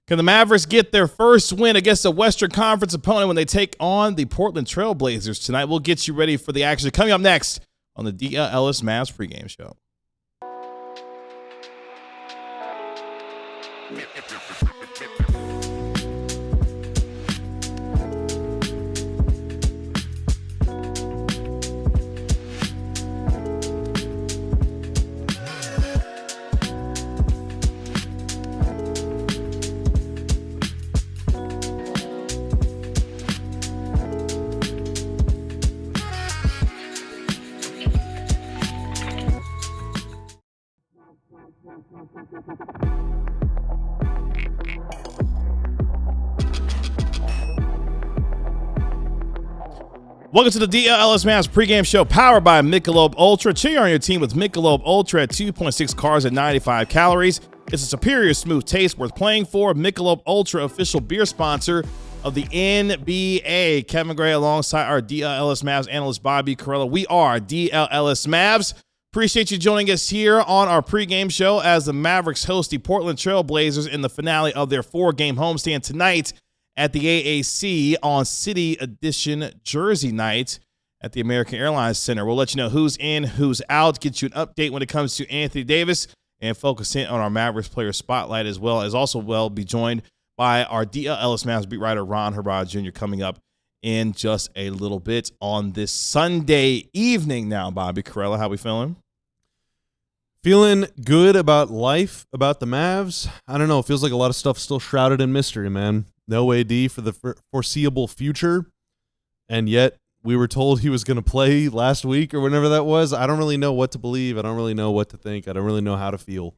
Can the Mavericks get their first win against a Western Conference opponent when they take on the Portland Trail Blazers tonight? We'll get you ready for the action coming up next on the DLLS Mavs pregame show. Welcome to the DLLS Mavs pregame show powered by Michelob Ultra. Cheer on your team with Michelob Ultra at 2.6 carbs and 95 calories. It's a superior smooth taste worth playing for. Michelob Ultra, official beer sponsor of the NBA. Kevin Gray alongside our DLLS Mavs analyst Bobby Carrella. We are DLLS Mavs. Appreciate you joining us here on our pregame show as the Mavericks host the Portland Trail Blazers in the finale of their 4-game homestand tonight at the AAC on City Edition Jersey night at the American Airlines Center. We'll let you know who's in, who's out, get you an update when it comes to Anthony Davis, and focus in on our Mavericks player spotlight as well be joined by our DLLS Mavs beat writer Ron Herrod Jr. coming up in just a little bit on this Sunday evening. Now, Bobby Carrella, how we feeling? Feeling good about life, about the Mavs. I don't know. It feels like a lot of stuff still shrouded in mystery, man. No AD for the foreseeable future, and yet we were told he was going to play last week or whenever that was. I don't really know what to believe. I don't really know what to think. I don't really know how to feel.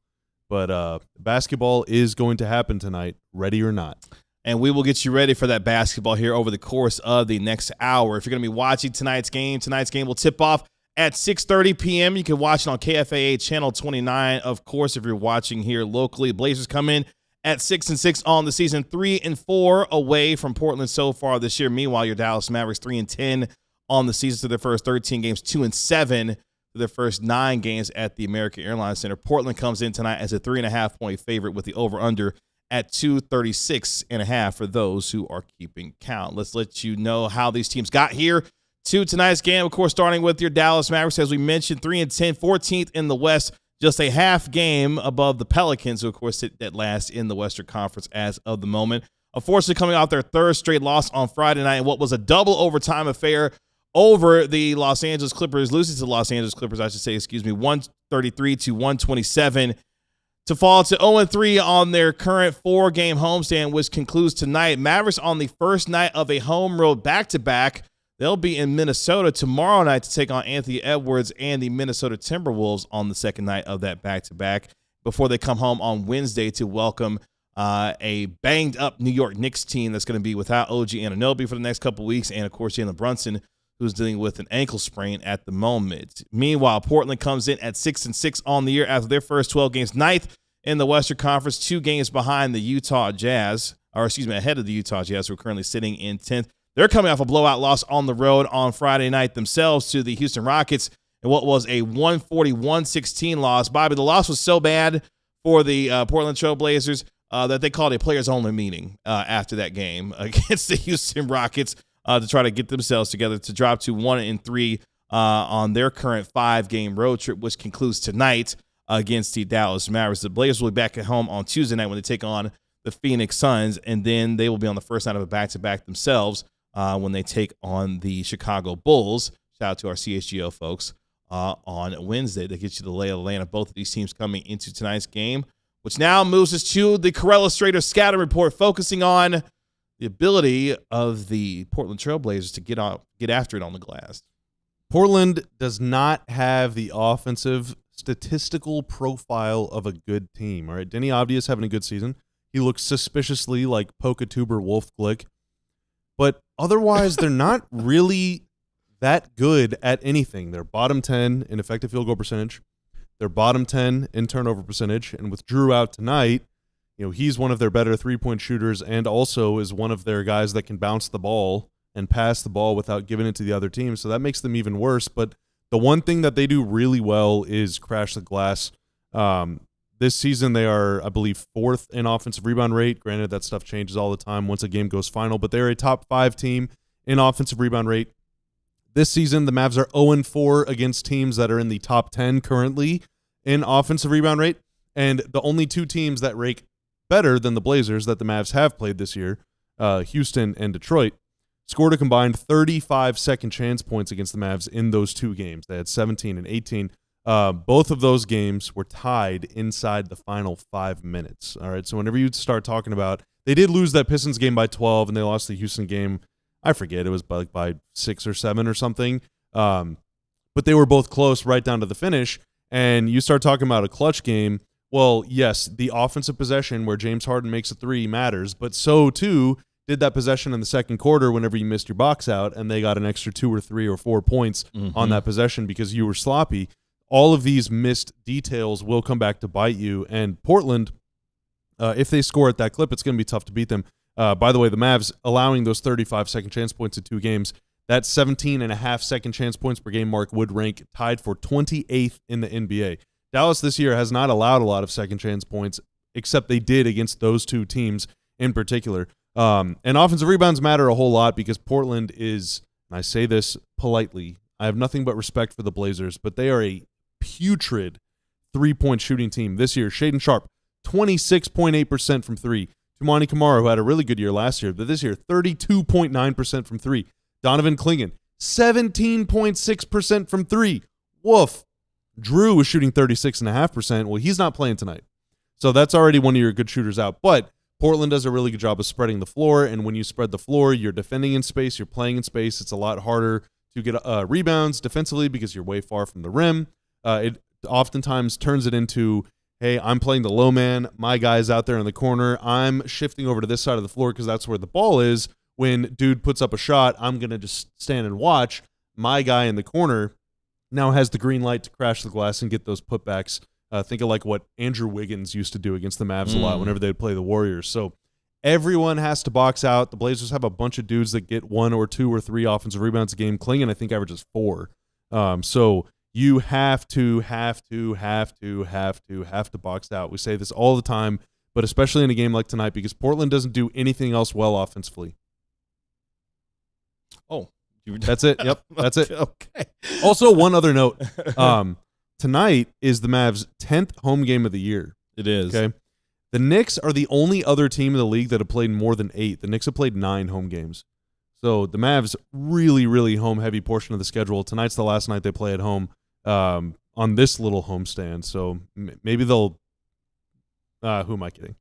But basketball is going to happen tonight, ready or not. And we will get you ready for that basketball here over the course of the next hour. If you're going to be watching tonight's game will tip off at 6:30 p.m. You can watch it on KFAA Channel 29. Of course, if you're watching here locally, Blazers come in at 6-6 on the season, 3-4 away from Portland so far this year. Meanwhile, your Dallas Mavericks 3-10 on the season to their first 13 games, 2-7 to their first 9 games at the American Airlines Center. Portland comes in tonight as a 3.5-point favorite with the over-under at 236.5 for those who are keeping count. Let's let you know how these teams got here to tonight's game. Of course, starting with your Dallas Mavericks, as we mentioned, 3-10, 14th in the West. Just a half game above the Pelicans, who, of course, sit at last in the Western Conference as of the moment. Unfortunately, coming off their third straight loss on Friday night in what was a double overtime affair over the Los Angeles Clippers, losing to the Los Angeles Clippers, 133-127, to fall to 0-3 on their current 4-game homestand, which concludes tonight. Mavericks on the first night of a home road back-to-back. They'll be in Minnesota tomorrow night to take on Anthony Edwards and the Minnesota Timberwolves on the second night of that back-to-back before they come home on Wednesday to welcome a banged-up New York Knicks team that's going to be without OG Anunoby for the next couple weeks and, of course, Jalen Brunson, who's dealing with an ankle sprain at the moment. Meanwhile, Portland comes in at 6-6 on the year after their first 12 games, 9th in the Western Conference, 2 games behind the Utah Jazz, ahead of the Utah Jazz, who are currently sitting in 10th. They're coming off a blowout loss on the road on Friday night themselves to the Houston Rockets in what was a 140-116 loss. Bobby, the loss was so bad for the Portland Trail Blazers that they called a players-only meeting after that game against the Houston Rockets to try to get themselves together to drop to 1-3 on their current 5-game road trip, which concludes tonight against the Dallas Mavericks. The Blazers will be back at home on Tuesday night when they take on the Phoenix Suns, and then they will be on the first night of a back-to-back themselves when they take on the Chicago Bulls. Shout out to our CHGO folks on Wednesday. That gets you the lay of the land of both of these teams coming into tonight's game, which now moves us to the Carrella Strader Scatter Report, focusing on the ability of the Portland Trail Blazers to get after it on the glass. Portland does not have the offensive statistical profile of a good team. All right, Denny Avdija is having a good season. He looks suspiciously like Pokatuber Wolf Glick. But otherwise, they're not really that good at anything. They're bottom 10 in effective field goal percentage. They're bottom 10 in turnover percentage. And with Drew out tonight, he's one of their better three-point shooters and also is one of their guys that can bounce the ball and pass the ball without giving it to the other team. So that makes them even worse. But the one thing that they do really well is crash the glass. This season, they are, I believe, 4th in offensive rebound rate. Granted, that stuff changes all the time once a game goes final, but they're a top 5 team in offensive rebound rate. This season, the Mavs are 0-4 against teams that are in the top 10 currently in offensive rebound rate. And the only 2 teams that rank better than the Blazers that the Mavs have played this year, Houston and Detroit, scored a combined 35 second chance points against the Mavs in those 2 games. They had 17 and 18. Both of those games were tied inside the final 5 minutes. All right, so whenever you start talking about, they did lose that Pistons game by 12, and they lost the Houston game, I forget, it was by 6 or 7 or something. But they were both close right down to the finish, and you start talking about a clutch game. Well, yes, the offensive possession where James Harden makes a 3 matters, but so too did that possession in the second quarter whenever you missed your box out, and they got an extra 2 or 3 or 4 points on that possession because you were sloppy. All of these missed details will come back to bite you. And Portland, if they score at that clip, it's going to be tough to beat them. By the way, the Mavs allowing those 35 second chance points in 2 games, that 17.5 second chance points per game mark would rank tied for 28th in the NBA. Dallas this year has not allowed a lot of second chance points, except they did against those 2 teams in particular. And offensive rebounds matter a whole lot because Portland is, and I say this politely, I have nothing but respect for the Blazers, but they are a putrid 3-point shooting team this year. Shaedon Sharpe, 26.8% from 3. Tumani Kamara, who had a really good year last year, but this year, 32.9% from 3. Donovan Clingan, 17.6% from 3. Woof. Drew was shooting 36.5%. Well, he's not playing tonight. So that's already one of your good shooters out. But Portland does a really good job of spreading the floor, and when you spread the floor, you're defending in space, you're playing in space. It's a lot harder to get rebounds defensively because you're way far from the rim. It oftentimes turns it into, hey, I'm playing the low man. My guy's out there in the corner. I'm shifting over to this side of the floor because that's where the ball is. When dude puts up a shot, I'm going to just stand and watch. My guy in the corner now has the green light to crash the glass and get those putbacks. Think of like what Andrew Wiggins used to do against the Mavs a lot whenever they'd play the Warriors. So everyone has to box out. The Blazers have a bunch of dudes that get 1 or 2 or 3 offensive rebounds a game. Clingan, I think, averages 4. So you have to box out. We say this all the time, but especially in a game like tonight because Portland doesn't do anything else well offensively. Oh, that's it. Yep, that's it. Okay. Also, one other note. Tonight is the Mavs' 10th home game of the year. It is. Okay. The Knicks are the only other team in the league that have played more than 8. The Knicks have played 9 home games. So the Mavs, really, really home-heavy portion of the schedule. Tonight's the last night they play at home on this little homestand. So maybe they'll who am I kidding?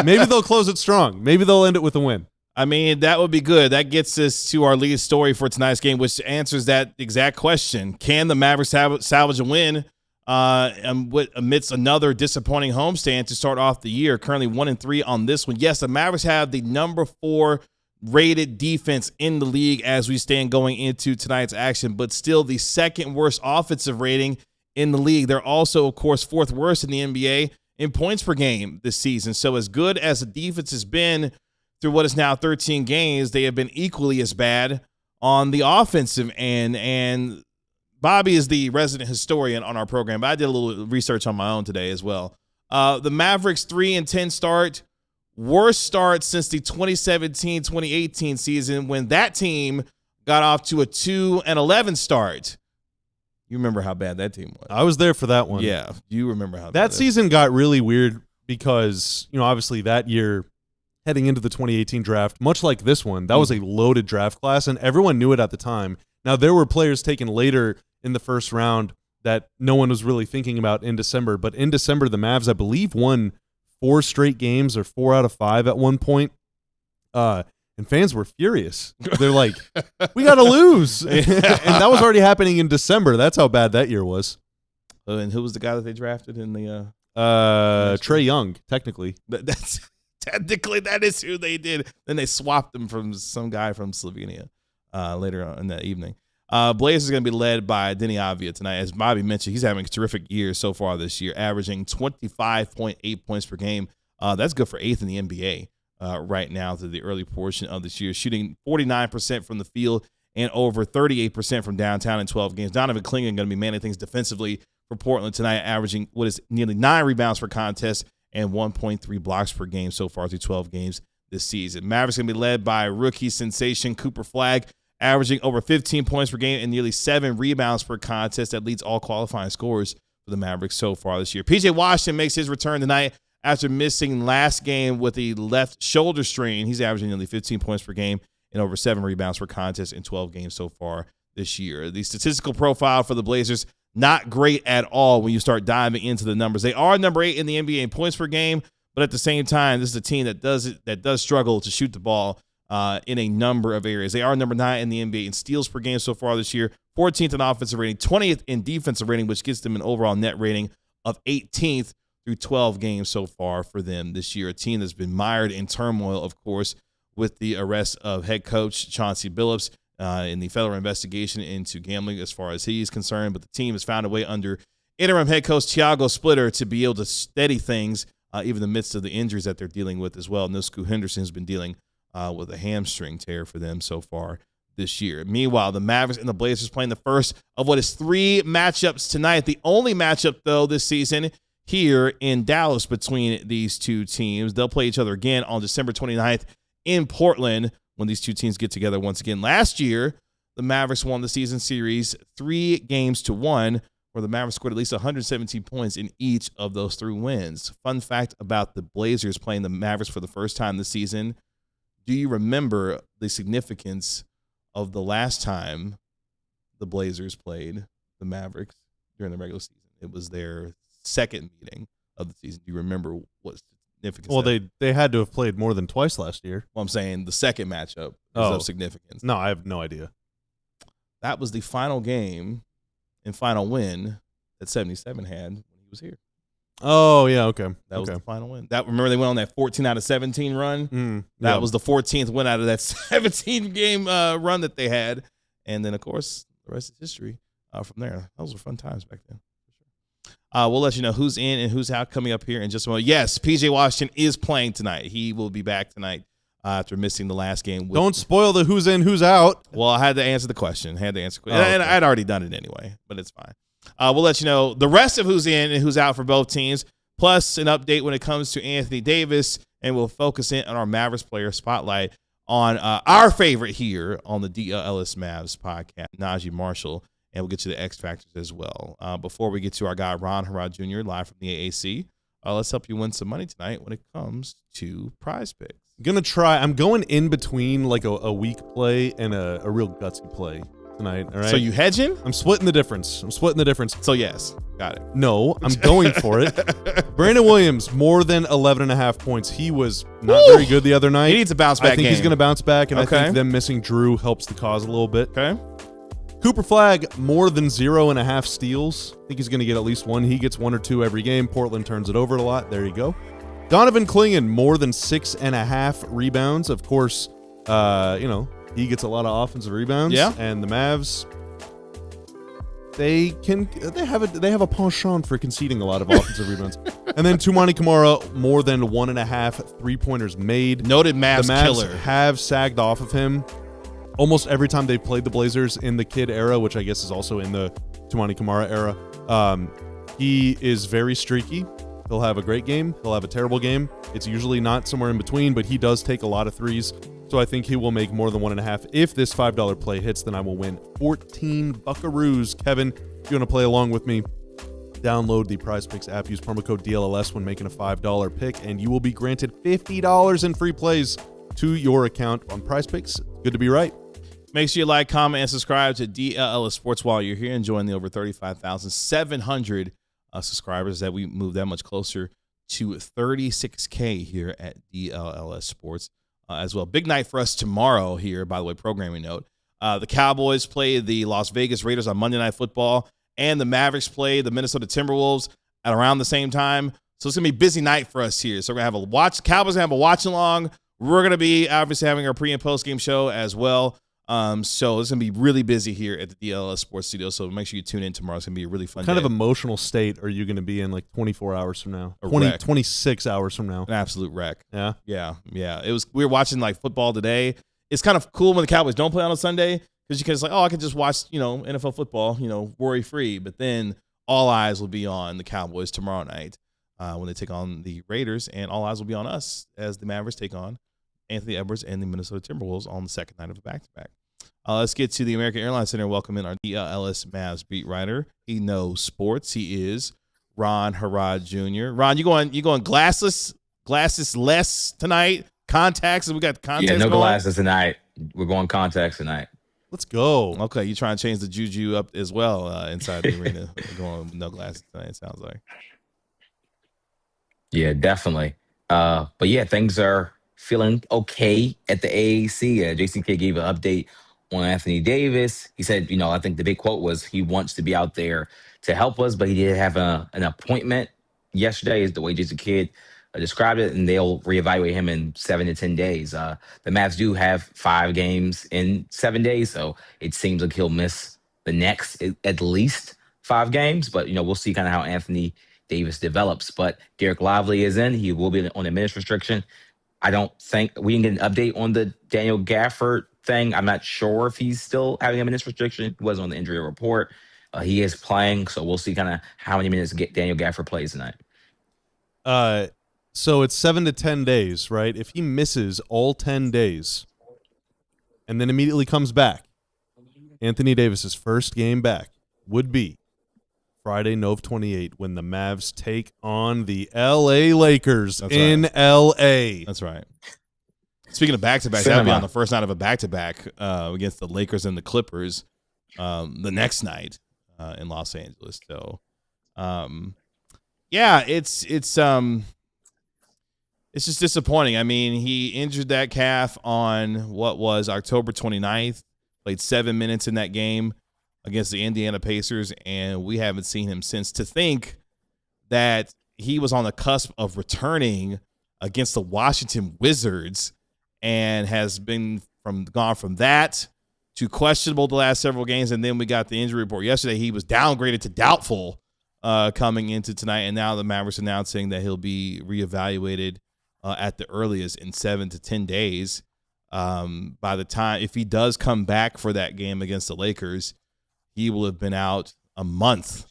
Maybe they'll close it strong. Maybe they'll end it with a win. I mean, that would be good. That gets us to our lead story for tonight's game, which answers that exact question. Can the Mavericks salvage a win amidst another disappointing homestand to start off the year? Currently 1-3 on this one. Yes, the Mavericks have the number 4 rated defense in the league as we stand going into tonight's action, but still the 2nd worst offensive rating in the league. They're also, of course, 4th worst in the NBA in points per game this season. So as good as the defense has been through what is now 13 games, they have been equally as bad on the offensive end. And Bobby is the resident historian on our program, but I did a little research on my own today as well. The Mavericks 3-10 start, worst start since the 2017-2018 season when that team got off to a 2-11 start. You remember how bad that team was. I was there for that one. Yeah, you remember how that season got really weird because, obviously that year, heading into the 2018 draft, much like this one, that was a loaded draft class, and everyone knew it at the time. Now, there were players taken later in the first round that no one was really thinking about in December, but in December, the Mavs, I believe, won 4 straight games or 4 out of 5 at one point, and fans were furious. They're like, we got to lose. And that was already happening in December. That's how bad that year was. And who was the guy that they drafted in the Trae Young, technically. Technically, that is who they did. Then they swapped him from some guy from Slovenia later on in that evening. Blazers is going to be led by Denny Avdia tonight. As Bobby mentioned, he's having a terrific year so far this year, averaging 25.8 points per game. That's good for 8th in the NBA right now through the early portion of this year, shooting 49% from the field and over 38% from downtown in 12 games. Donovan Clingan going to be manning things defensively for Portland tonight, averaging what is nearly 9 rebounds per contest and 1.3 blocks per game so far through 12 games this season. Mavericks going to be led by rookie sensation Cooper-Flagg, averaging over 15 points per game and nearly 7 rebounds per contest. That leads all qualifying scorers for the Mavericks so far this year. PJ Washington makes his return tonight after missing last game with a left shoulder strain. He's averaging nearly 15 points per game and over 7 rebounds per contest in 12 games so far this year. The statistical profile for the Blazers, not great at all when you start diving into the numbers. They are number 8 in the NBA in points per game, but at the same time, this is a team that does struggle to shoot the ball in a number of areas. They are number 9 in the NBA in steals per game so far this year, 14th in offensive rating, 20th in defensive rating, which gives them an overall net rating of 18th through 12 games so far for them this year. A team that's been mired in turmoil, of course, with the arrest of head coach Chauncey Billups in the federal investigation into gambling as far as he's concerned. But the team has found a way under interim head coach Thiago Splitter to be able to steady things even in the midst of the injuries that they're dealing with as well. Scoot Henderson has been dealing with a hamstring tear for them so far this year. Meanwhile, the Mavericks and the Blazers playing the first of what is 3 matchups tonight. The only matchup, though, this season here in Dallas between these two teams. They'll play each other again on December 29th in Portland when these two teams get together once again. Last year, the Mavericks won the season series 3-1, where the Mavericks scored at least 117 points in each of those 3 wins. Fun fact about the Blazers playing the Mavericks for the first time this season. Do you remember the significance of the last time the Blazers played the Mavericks during the regular season? It was their second meeting of the season. Do you remember what significance? Well, they had to have played more than twice last year. Well, I'm saying the second matchup is of significance. No, I have no idea. That was the final game and final win that 77 had when he was here. Oh, yeah, okay. That was the final win. Remember they went on that 14 out of 17 run? That was the 14th win out of that 17-game run that they had. And then, of course, the rest is history from there. Those were fun times back then. We'll let you know who's in and who's out coming up here in just a moment. Yes, PJ Washington is playing tonight. He will be back tonight after missing the last game. Don't spoil the who's in, who's out. Well, I had to answer the question. And I'd already done it anyway, but it's fine. We'll let you know the rest of who's in and who's out for both teams, plus an update when it comes to Anthony Davis, and we'll focus in on our Mavericks player spotlight on our favorite here on the DLLS Mavs podcast, Najee Marshall. And we'll get you the X factors as well. Before we get to our guy, Ron Harrod Jr., live from the AAC, let's help you win some money tonight when it comes to prize picks. I'm going in between like a weak play and a real gutsy play tonight. All right. So you hedging? I'm splitting the difference. So yes, got it. No, I'm going for it. Brandon Williams, more than 11.5 points. He was not very good the other night. He needs a bounce back I think he's going to bounce back, and Okay. I think them missing Drew helps the cause a little bit. Okay. Cooper-Flagg, more than 0.5 steals. I think he's going to get at least 1. He gets 1 or 2 every game. Portland turns it over a lot. There you go. Donovan Clingan, more than 6.5 rebounds. Of course, he gets a lot of offensive rebounds. Yeah. And the Mavs, they have a penchant for conceding a lot of offensive rebounds. And then Toumani Camara, more than 1.5 3-pointers made. Noted Mavs, the Mavs killer. have sagged off of him almost every time they've played the Blazers in the Kid era, which I guess is also in the Toumani Camara era. He is very streaky. He'll have a great game. He'll have a terrible game. It's usually not somewhere in between, but he does take a lot of threes. So I think he will make more than 1.5. If this $5 play hits, then I will win 14 buckaroos. Kevin, if you want to play along with me, download the Prize Picks app. Use promo code DLLS when making a $5 pick, and you will be granted $50 in free plays to your account on Prize Picks. Good to be right. Make sure you like, comment, and subscribe to DLLS Sports while you're here and join the over 35,700 subscribers that we move that much closer to 36K here at DLLS Sports as well. Big night for us tomorrow here, by the way, programming note. The Cowboys play the Las Vegas Raiders on Monday Night Football, and the Mavericks play the Minnesota Timberwolves at around the same time. So it's going to be a busy night for us here. So we're going to have a watch. Cowboys going to have a watch along. We're going to be obviously having our pre- and post-game show as well. So it's going to be really busy here at the DLLS Sports Studio. So make sure you tune in tomorrow. It's going to be a really fun What kind day. of emotional state are you going to be in like 24 hours from now? 26 hours from now? An absolute wreck. Yeah? Yeah. We were watching like football today. It's kind of cool when the Cowboys don't play on a Sunday because you can just like, I can just watch, NFL football, worry free. But then all eyes will be on the Cowboys tomorrow night when they take on the Raiders, and all eyes will be on us as the Mavericks take on Anthony Edwards and the Minnesota Timberwolves on the second night of the back-to-back. Let's get to the American Airlines Center. Welcome in our DLLS Mavs beat writer. He knows sports. He is Ron Harrod Jr. Ron, you going glasses less tonight? Contacts? We got contacts. Yeah, no going? glasses tonight. We're going contacts tonight. Let's go. Okay, you trying to change the juju up as well inside the arena. We're going with no glasses tonight, it sounds like. Yeah, definitely. But yeah, things are feeling okay at the AAC. JCK gave an update on Anthony Davis. He said, I think the big quote was he wants to be out there to help us, but he did have an appointment yesterday, is the way Jason Kidd described it, and they'll reevaluate him in 7 to 10 days. The Mavs do have 5 games in 7 days, so it seems like he'll miss the next at least 5 games, but we'll see kind of how Anthony Davis develops. But Derek Lively is in. He will be on a minutes restriction. I don't think we can get an update on the Daniel Gafford thing. I'm not sure if he's still having a minutes restriction. He wasn't on the injury report. He is playing, so we'll see kind of how many minutes Daniel Gafford plays tonight. So it's 7 to 10 days, right? If he misses all 10 days and then immediately comes back, Anthony Davis's first game back would be Friday, Nov 28, when the Mavs take on the LA Lakers in LA. That's right. Speaking of back-to-backs, that'll be on the first night of a back-to-back against the Lakers and the Clippers the next night in Los Angeles. So, yeah, it's just disappointing. I mean, he injured that calf on what was October 29th, played 7 minutes in that game against the Indiana Pacers, and we haven't seen him since. To think that he was on the cusp of returning against the Washington Wizards and has been gone from that to questionable the last several games, and then we got the injury report yesterday. He was downgraded to doubtful coming into tonight, and now the Mavericks announcing that he'll be reevaluated at the earliest in 7 to 10 days. By the time, if he does come back for that game against the Lakers, he will have been out a month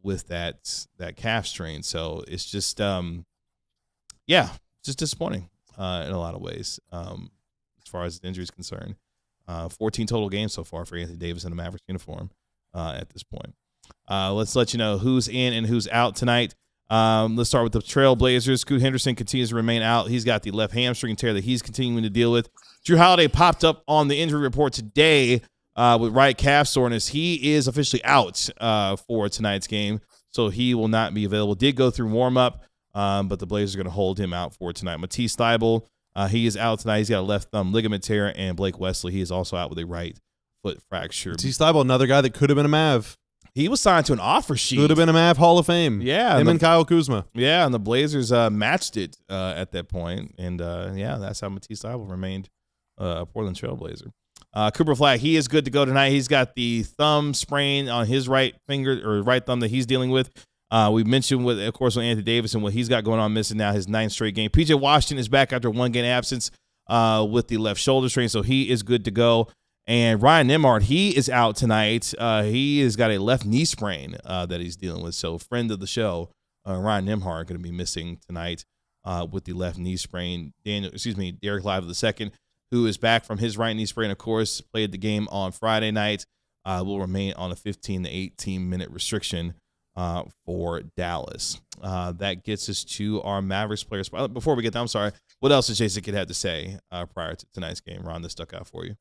with that calf strain. So it's just, just disappointing in a lot of ways as far as the injury is concerned. 14 total games so far for Anthony Davis in the Mavericks uniform at this point. Let's let you know who's in and who's out tonight. Let's start with the Trailblazers. Scoot Henderson continues to remain out. He's got the left hamstring tear that he's continuing to deal with. Drew Holiday popped up on the injury report today with right calf soreness. He is officially out for tonight's game, so he will not be available. Did go through warm-up, but the Blazers are going to hold him out for tonight. Matisse Thybulle, he is out tonight. He's got a left thumb ligament tear, and Blake Wesley, he is also out with a right foot fracture. Matisse Thybulle, another guy that could have been a Mav. He was signed to an offer sheet. Could have been a Mav Hall of Fame. Yeah. Him and Kyle Kuzma. Yeah, and the Blazers matched it at that point. And, that's how Matisse Thybulle remained a Portland Trailblazer. Cooper Flagg, he is good to go tonight. He's got the thumb sprain on his right finger or right thumb that he's dealing with. We mentioned, with Anthony Davis and what he's got going on, missing now his 9th straight game. PJ Washington is back after 1 game absence with the left shoulder strain, so he is good to go. And Ryan Nembhard, he is out tonight. He has got a left knee sprain that he's dealing with. So friend of the show, Ryan Nembhard, going to be missing tonight with the left knee sprain. Derek Lively II, who is back from his right knee sprain, of course, played the game on Friday night, will remain on a 15 to 18-minute restriction for Dallas. That gets us to our Mavericks players. Before we get there, I'm sorry, what else does Jason Kidd have to say prior to tonight's game, Ron, that stuck out for you?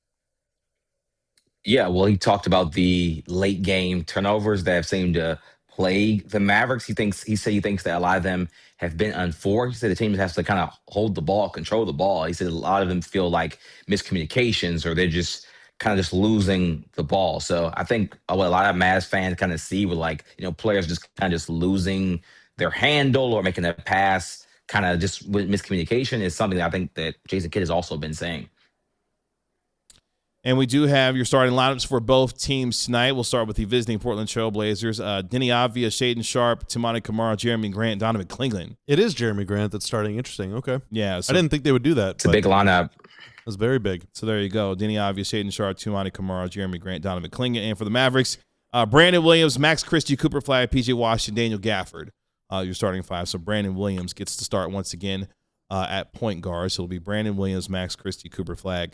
Yeah, well, he talked about the late game turnovers that have seemed to plague the Mavericks. He said he thinks that a lot of them have been unforced. He said the team has to kind of hold the ball, control the ball. He said a lot of them feel like miscommunications, or they're just kind of just losing the ball. So I think what a lot of Mavs fans kind of see were players just kind of just losing their handle or making a pass kind of just with miscommunication is something that I think that Jason Kidd has also been saying. And we do have your starting lineups for both teams tonight. We'll start with the visiting Portland Trailblazers. Denny Avdia, Shaedon Sharpe, Toumani Camara, Jeremy Grant, Donovan Cleveland. It is Jeremy Grant that's starting. Interesting. Okay. Yeah. So I didn't think they would do that. It's a big lineup. It was very big. So there you go. Denny Avdia, Shaedon Sharpe, Toumani Camara, Jeremy Grant, Donovan Cleveland. And for the Mavericks, Brandon Williams, Max Christie, Cooper Flagg, PJ Washington, Daniel Gafford, your starting 5. So Brandon Williams gets to start once again at point guard. So it'll be Brandon Williams, Max Christie, Cooper Flagg,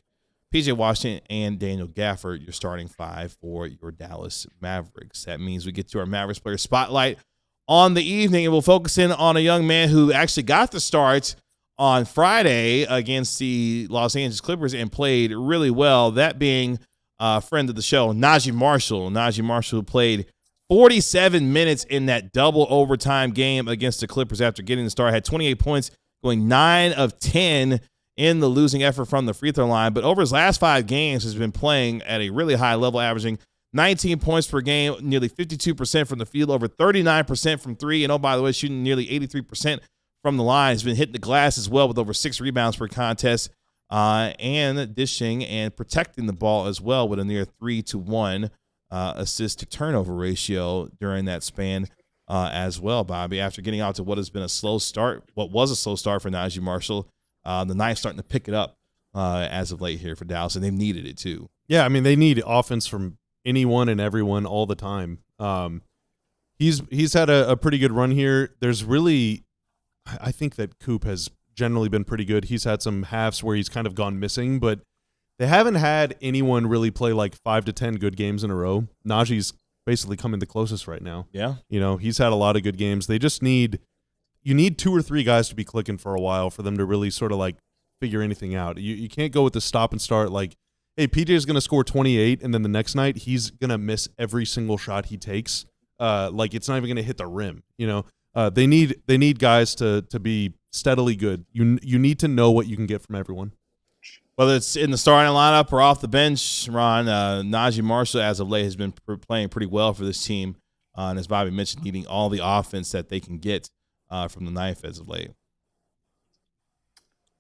PJ Washington, and Daniel Gafford, your starting 5 for your Dallas Mavericks. That means we get to our Mavericks player spotlight on the evening, and we'll focus in on a young man who actually got the start on Friday against the Los Angeles Clippers and played really well, that being a friend of the show, Najee Marshall. Najee Marshall, who played 47 minutes in that double overtime game against the Clippers after getting the start, had 28 points, going 9 of 10 in the losing effort from the free throw line. But over his last 5 games has been playing at a really high level, averaging 19 points per game, nearly 52% from the field, over 39% from 3. And, oh, by the way, shooting nearly 83% from the line. He's been hitting the glass as well with over 6 rebounds per contest, and dishing and protecting the ball as well with a near 3-to-1 assist to turnover ratio during that span as well, Bobby. After getting out to what was a slow start for Najee Marshall, the Knights starting to pick it up as of late here for Dallas, and they've needed it too. Yeah, I mean, they need offense from anyone and everyone all the time. He's had a pretty good run here. There's really, I think that Coop has generally been pretty good. He's had some halves where he's kind of gone missing, but they haven't had anyone really play like 5 to 10 good games in a row. Najee's basically coming the closest right now. Yeah. You know, he's had a lot of good games. They just need 2 or 3 guys to be clicking for a while for them to really sort of like figure anything out. You can't go with the stop and start like, hey, PJ is going to score 28, and then the next night he's going to miss every single shot he takes. Like it's not even going to hit the rim, you know. They need guys to be steadily good. You need to know what you can get from everyone. Whether it's in the starting lineup or off the bench, Ron, Najee Marshall as of late has been playing pretty well for this team. And as Bobby mentioned, needing all the offense that they can get from the knife as of late.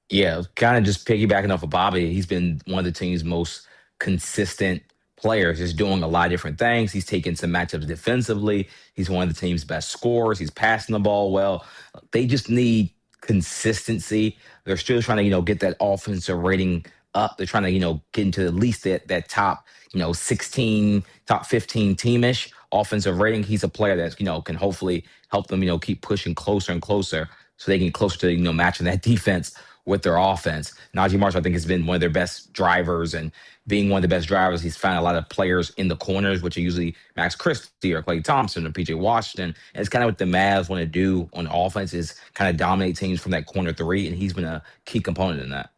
Yeah, kind of just piggybacking off of Bobby, he's been one of the team's most consistent players. He's doing a lot of different things. He's taking some matchups defensively. He's one of the team's best scorers. He's passing the ball well. They just need consistency. They're still trying to, get that offensive rating up. They're trying to, get into at least that top, 16, top 15 teamish offensive rating. He's a player that, can hopefully help them, keep pushing closer and closer so they can get closer to, matching that defense with their offense. Najee Marshall, I think, has been one of their best drivers, and being one of the best drivers, he's found a lot of players in the corners, which are usually Max Christie or Klay Thompson or PJ Washington. And it's kind of what the Mavs want to do on offense, is kind of dominate teams from that corner 3, and he's been a key component in that.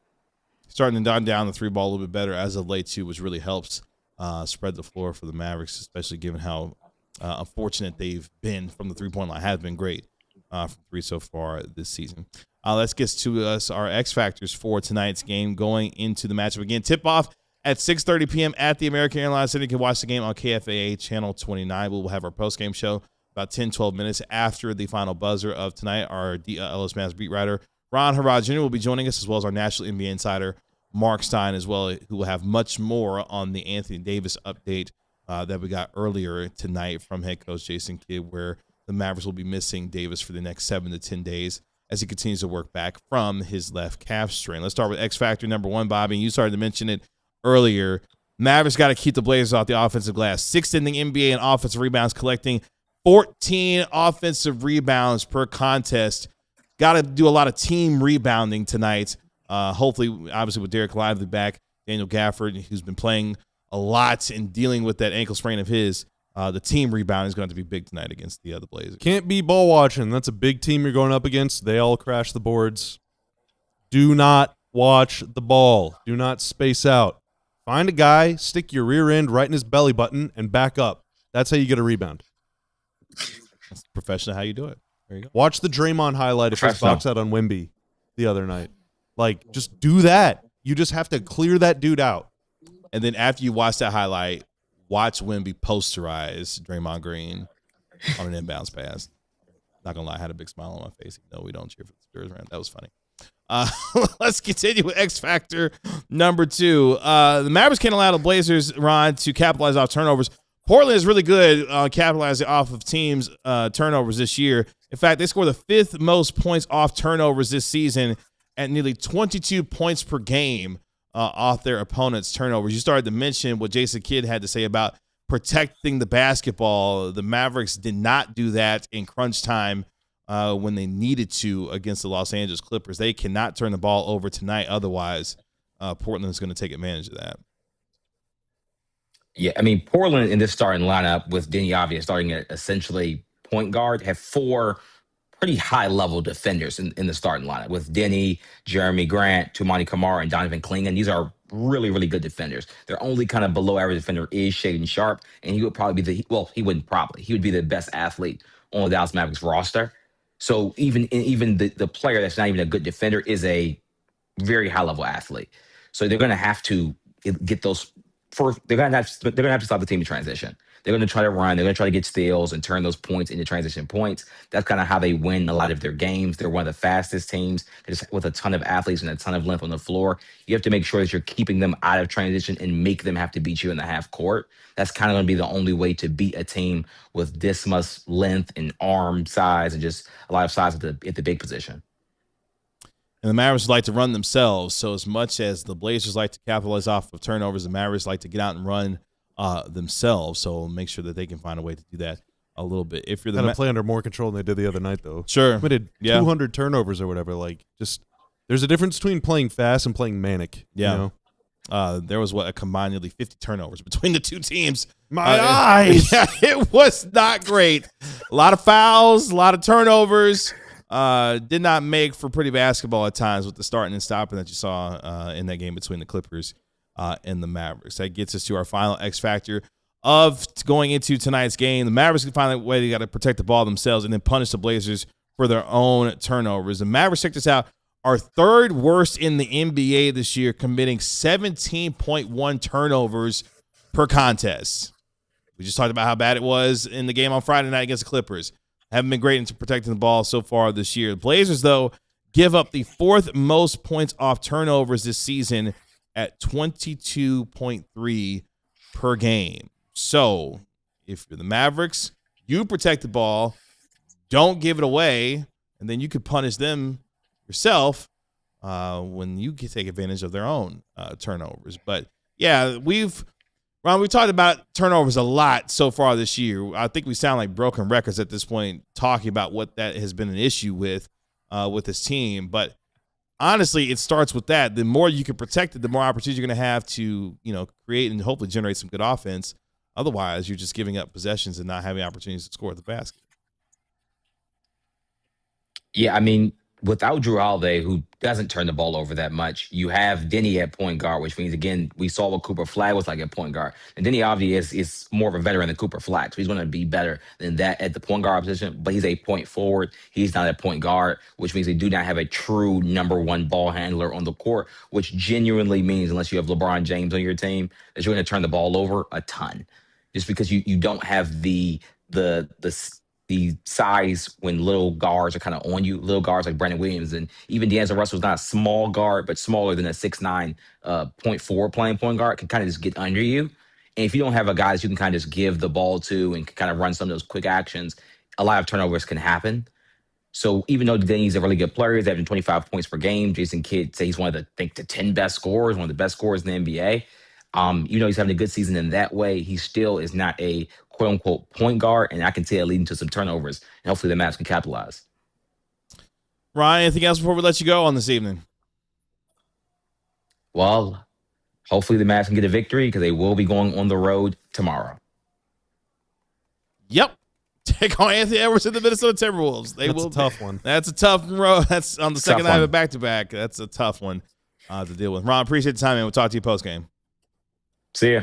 Starting to dot down the 3 ball a little bit better as of late too, which really helps spread the floor for the Mavericks, especially given how unfortunate they've been from the 3-point line. Has been great from 3 so far this season. Let's get to our X factors for tonight's game going into the matchup. Again, tip-off at 6:30 p.m. at the American Airlines Center. You can watch the game on KFAA Channel 29. We will have our post-game show about 10-12 minutes after the final buzzer of tonight. Our DLLS Mavs beat writer, Ron Harrod Jr., will be joining us, as well as our National NBA insider, Mark Stein, as well, who will have much more on the Anthony Davis update that we got earlier tonight from head coach Jason Kidd, where the Mavericks will be missing Davis for the next 7 to 10 days as he continues to work back from his left calf strain. Let's start with X Factor number 1, Bobby. And you started to mention it earlier. Mavericks got to keep the Blazers off the offensive glass. 6th in the NBA in offensive rebounds, collecting 14 offensive rebounds per contest. Got to do a lot of team rebounding tonight. Hopefully, obviously, with Derek Lively back, Daniel Gafford, who's been playing a lot and dealing with that ankle sprain of his, the team rebound is going to be big tonight against the Blazers. Can't be ball watching. That's a big team you're going up against. They all crash the boards. Do not watch the ball. Do not space out. Find a guy, stick your rear end right in his belly button, and back up. That's how you get a rebound. That's professional how you do it. There you go. Watch the Draymond highlight of his box out on Wemby the other night. Like, just do that. You just have to clear that dude out. And then after you watch that highlight, watch Wemby posterize Draymond Green on an inbounds pass. Not going to lie, I had a big smile on my face. No, we don't cheer for the Spurs around. That was funny. Let's continue with X Factor number 2. The Mavericks can't allow the Blazers, Ron, to capitalize off turnovers. Portland is really good capitalizing off of teams' turnovers this year. In fact, they scored the 5th most points off turnovers this season at nearly 22 points per game off their opponent's turnovers. You started to mention what Jason Kidd had to say about protecting the basketball. The Mavericks did not do that in crunch time when they needed to against the Los Angeles Clippers. They cannot turn the ball over tonight. Otherwise, Portland is going to take advantage of that. Yeah, I mean, Portland in this starting lineup with Denny Avdia starting at essentially point guard have 4 pretty high-level defenders in the starting lineup with Denny, Jeremy Grant, Toumani Camara, and Donovan Clingan. These are really, really good defenders. Their only kind of below-average defender is Shaedon Sharpe, and he would probably be he wouldn't probably. He would be the best athlete on the Dallas Mavericks roster. So even the player that's not even a good defender is a very high-level athlete. So they're going to have to get those first. They're going to have to stop the team in transition. They're going to try to run. They're going to try to get steals and turn those points into transition points. That's kind of how they win a lot of their games. They're one of the fastest teams with a ton of athletes and a ton of length on the floor. You have to make sure that you're keeping them out of transition and make them have to beat you in the half court. That's kind of going to be the only way to beat a team with this much length and arm size and just a lot of size at the big position. And the Mavericks like to run themselves. So as much as the Blazers like to capitalize off of turnovers, the Mavericks like to get out and run themselves. So make sure that they can find a way to do that a little bit. If you're the kind of play under more control than they did the other night, though. Sure, committed 200 turnovers or whatever. Like, just there's a difference between playing fast and playing manic. Yeah. You know? There was a combined nearly 50 turnovers between the two teams. My eyes. Yeah, it was not great. A lot of fouls, a lot of turnovers. Did not make for pretty basketball at times with the starting and stopping that you saw in that game between the Clippers and the Mavericks. That gets us to our final X factor of going into tonight's game. The Mavericks can find a way. They got to protect the ball themselves and then punish the Blazers for their own turnovers. The Mavericks, check this out, are 3rd worst in the NBA this year, committing 17.1 turnovers per contest. We just talked about how bad it was in the game on Friday night against the Clippers. Haven't been great into protecting the ball so far this year. The Blazers, though, give up the 4th most points off turnovers this season at 22.3 per game. So if you're the Mavericks, you protect the ball, don't give it away, and then you could punish them yourself when you can take advantage of their own turnovers. But, yeah, Ron, we talked about turnovers a lot so far this year. I think we sound like broken records at this point talking about what that has been an issue with this team. But honestly, it starts with that. The more you can protect it, the more opportunities you're going to have to, create and hopefully generate some good offense. Otherwise, you're just giving up possessions and not having opportunities to score at the basket. Yeah, I mean, without Drew Holiday, who doesn't turn the ball over that much, you have Denny at point guard, which means, again, we saw what Cooper Flagg was like at point guard. And Denny obviously is more of a veteran than Cooper Flagg, so he's going to be better than that at the point guard position, but he's a point forward. He's not a point guard, which means they do not have a true number 1 ball handler on the court, which genuinely means, unless you have LeBron James on your team, that you're going to turn the ball over a ton. Just because you don't have the size when little guards are kind of on you, little guards like Brandon Williams, and even D'Angelo Russell's not a small guard, but smaller than a 6'9", point forward playing point guard, can kind of just get under you. And if you don't have a guy that you can kind of just give the ball to and kind of run some of those quick actions, a lot of turnovers can happen. So even though Denny's a really good player, he's averaging 25 points per game. Jason Kidd say he's one of the 10 best scorers, one of the best scorers in the NBA. He's having a good season in that way. He still is not a quote unquote point guard, and I can tell leading to some turnovers. And hopefully the Mavs can capitalize. Ryan, anything else before we let you go on this evening? Well, hopefully the Mavs can get a victory because they will be going on the road tomorrow. Yep. Take on Anthony Edwards and the Minnesota Timberwolves. That's a tough one. That's a tough road. That's on the second night of one. a back-to-back. That's a tough one to deal with. Ron, appreciate the time, man. We'll talk to you post-game. See ya.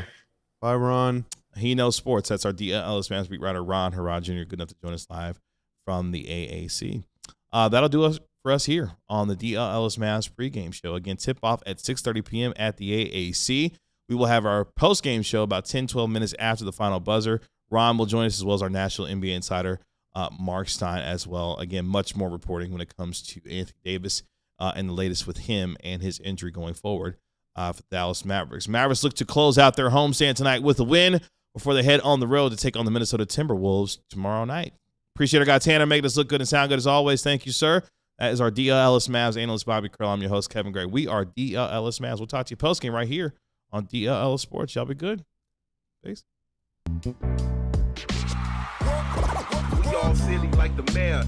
Bye, Ron. He knows sports. That's our DLLS Mavs beat writer, Ron Harrod Jr., good enough to join us live from the AAC. That'll do us for us here on the DLLS Mavs pregame show. Again, tip-off at 6:30 p.m. at the AAC. We will have our post-game show about 10, 12 minutes after the final buzzer. Ron will join us as well as our national NBA insider, Mark Stein, as well. Again, much more reporting when it comes to Anthony Davis and the latest with him and his injury going forward for the Dallas Mavericks. Mavericks look to close out their homestand tonight with a win before they head on the road to take on the Minnesota Timberwolves tomorrow night. Appreciate our guy Tanner making us look good and sound good as always. Thank you, sir. That is our DLLS Mavs analyst, Bobby Curl. I'm your host, Kevin Gray. We are DLLS Mavs. We'll talk to you post-game right here on DLLS Sports. Y'all be good. Peace. We all silly like the mayor.